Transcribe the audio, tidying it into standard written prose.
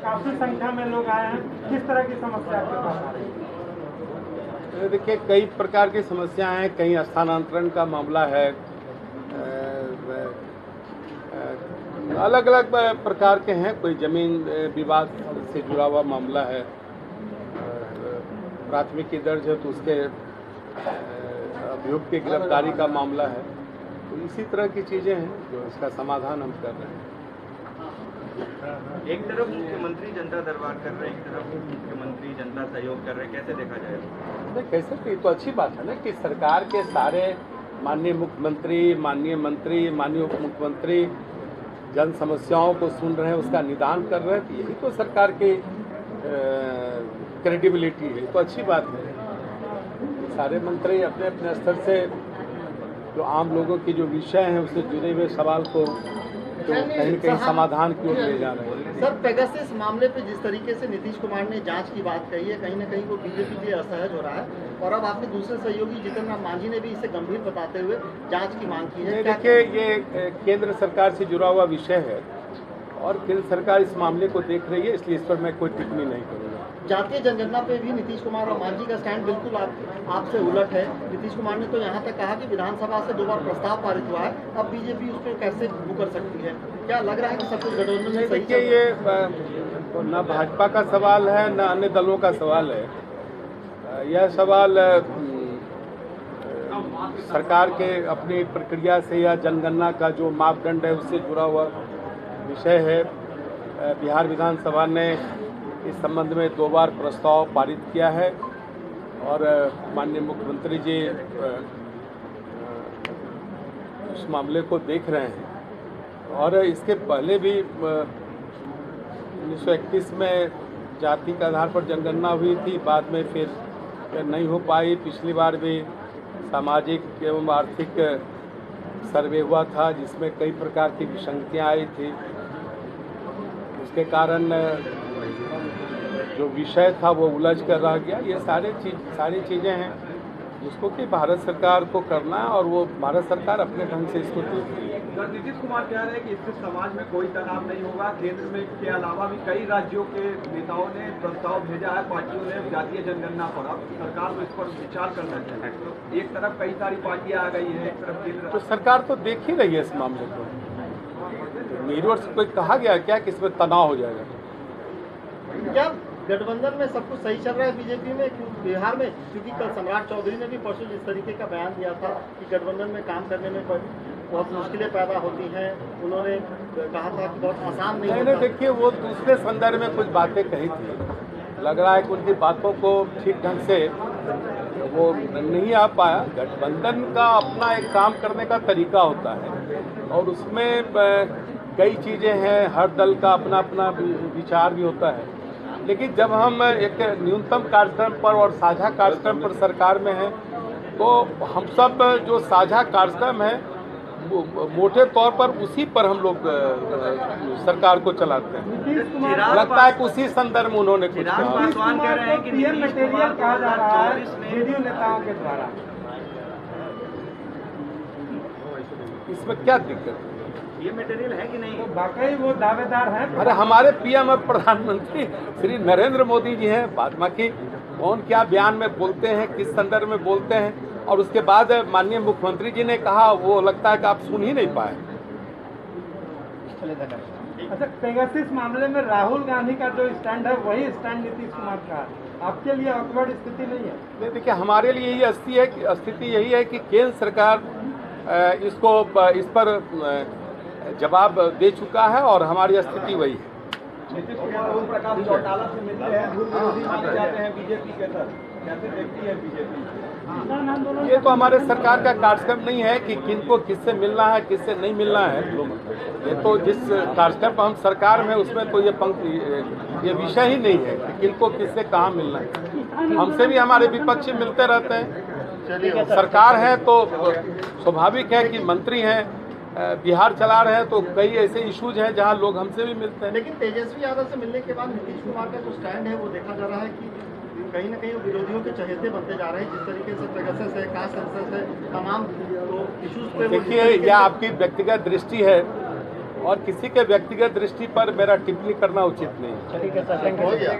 काफी संख्या में लोग आए हैं, किस तरह की समस्या आपके पास आ रही है? देखिए, कई प्रकार की समस्याएं हैं, कहीं स्थानांतरण का मामला है, अलग अलग प्रकार के हैं। कोई जमीन विवाद से जुड़ा हुआ मामला है, प्राथमिकी दर्ज है तो उसके अभियुक्त की गिरफ्तारी का मामला है। तो इसी तरह की चीज़ें हैं जो इसका समाधान हम कर रहे हैं। एक तरफ मुख्यमंत्री जनता दरबार कर रहे हैं, एक तरफ मुख्यमंत्री जनता सहयोग कर रहे हैं, कैसे देखा जाएगा? नहीं, कैसे तो ये तो अच्छी बात है ना कि सरकार के सारे माननीय मुख्यमंत्री, माननीय मंत्री, माननीय उप मुख्यमंत्री जन समस्याओं को सुन रहे हैं, उसका निदान कर रहे हैं। तो यही तो सरकार की क्रेडिबिलिटी है, तो अच्छी बात है। सारे मंत्री अपने अपने स्तर से जो आम लोगों की जो विषय हैं उससे जुड़े हुए सवाल को तो कहीं न कहीं समाधान की ओर ले जा रहे हैं। सर, पेगासस मामले पे जिस तरीके से नीतीश कुमार ने जांच की बात कही है, कहीं ना कहीं वो बीजेपी के लिए असहज हो रहा है और अब आपके दूसरे सहयोगी जितिन राम मांझी ने भी इसे गंभीर बताते हुए जांच की मांग की है। देखिए, ये केंद्र सरकार से जुड़ा हुआ विषय है और केंद्र सरकार इस मामले को देख रही है, इसलिए इस पर मैं कोई टिप्पणी नहीं करूँगा। जातीय जनगणना पे भी नीतीश कुमार और मांझी का स्टैंड बिल्कुल आपसे उलट है। नीतीश कुमार ने तो यहाँ तक कहा कि विधानसभा से 2 बार प्रस्ताव पारित हुआ है, अब बीजेपी उस पर कैसे वो कर सकती है? क्या लग रहा है कि सब कुछ गठबंधन में सही? देखिए, ये न भाजपा का सवाल है न अन्य दलों का सवाल है। यह सवाल सरकार के अपनी प्रक्रिया से या जनगणना का जो मापदंड है उससे जुड़ा हुआ विषय है। बिहार विधानसभा ने इस संबंध में 2 बार प्रस्ताव पारित किया है और माननीय मुख्यमंत्री जी उस मामले को देख रहे हैं। और इसके पहले भी 1931 में जाति के आधार पर जनगणना हुई थी, बाद में फिर नहीं हो पाई। पिछली बार भी सामाजिक एवं आर्थिक सर्वे हुआ था जिसमें कई प्रकार की विसंगतियाँ आई थी। उसके कारण जो विषय था वो उलझ कर रह गया। ये सारी चीज़ें हैं जिसको कि भारत सरकार को करना है और वो भारत सरकार अपने ढंग से इसको देख रही है। नीतीश कुमार कह रहे हैं कि इससे समाज में कोई तनाव नहीं होगा। केंद्र में के अलावा भी कई राज्यों के नेताओं ने प्रस्ताव भेजा है पार्टियों ने जातीय जनगणना पर। अब सरकार को इस पर विचार करना चाहिए। तो एक तरफ कई सारी पार्टियां आ गई हैं, एक तरफ केंद्र। तो सरकार तो देख ही रही है इस मामले को। मेरी ओर से कोई कहा गया क्या कि इसमें तनाव हो जाएगा? क्या गठबंधन में सब कुछ सही चल रहा है बीजेपी में, बिहार में? क्योंकि कल सम्राट चौधरी ने भी परसों इस तरीके का बयान दिया था कि गठबंधन में काम करने में बहुत मुश्किलें पैदा होती हैं। उन्होंने कहा था कि बहुत आसान नहीं होता। देखिए, वो दूसरे संदर्भ में कुछ बातें कही थी। लग रहा है कि उनकी बातों को ठीक ढंग से वो नहीं आ पाया। गठबंधन का अपना एक काम करने का तरीका होता है और उसमें कई चीज़ें हैं। हर दल का अपना अपना विचार भी होता है, लेकिन जब हम एक न्यूनतम कार्यक्रम पर और साझा कार्यक्रम पर सरकार में हैं तो हम सब जो साझा कार्यक्रम है मोटे तौर पर उसी पर हम लोग सरकार को चलाते हैं। लगता है कि उसी संदर्भ में उन्होंने कुछ कहा। पासवान कह रहे हैं कि ये मटेरियल कहा जा रहा है जेडीयू नेताओं के द्वारा, इसमें क्या दिक्कत है? ये मटेरियल है कि नहीं? तो वाकई वो दावेदार हैं। अरे, हमारे पीएम और प्रधानमंत्री श्री नरेंद्र मोदी जी हैं। बाद बाकी कौन क्या बयान में बोलते हैं, किस संदर्भ में बोलते हैं, और उसके बाद माननीय मुख्यमंत्री जी ने कहा, वो लगता है कि आप सुन ही नहीं पाए। अच्छा, पेगासस मामले में राहुल गांधी का जो स्टैंड है वही स्टैंड नीतीश कुमार का है। आपके लिए ऑकवर्ड स्थिति नहीं है? नहीं, देखिए, हमारे लिए ये स्थिति यही है कि केंद्र सरकार इस पर जवाब दे चुका है और हमारी स्थिति वही है। नीतीश कुमार ओम प्रकाश चौटाला से मिलते हैं, विरोधी माने जाते हैं बीजेपी के साथ। कैसे देखती है बीजेपी? ये तो हमारे सरकार का कार्यक्रम नहीं है कि किनको किससे मिलना है, किससे नहीं मिलना है। ये तो जिस कार्यक्रम पर हम सरकार में उसमें तो ये विषय ही नहीं है कि किनको किससे कहाँ मिलना है। हमसे भी हमारे विपक्षी मिलते रहते हैं। सरकार है तो स्वाभाविक है कि मंत्री हैं, बिहार चला रहे हैं, तो कई ऐसे इश्यूज हैं जहां लोग हमसे भी मिलते हैं। लेकिन तेजस्वी यादव से मिलने के बाद नीतीश कुमार का जो स्टैंड है वो देखा जा रहा है कि कहीं ना कहीं विरोधियों के चहेते बनते जा रहे हैं। जिस तरीके से पेगासस है, कास्ट सेंसस है, तमाम इश्यूज पे देखिए, यह आपकी व्यक्तिगत दृष्टि है और किसी के व्यक्तिगत दृष्टि पर मेरा टिप्पणी करना उचित नहीं है। ठीक है सर, हो गया।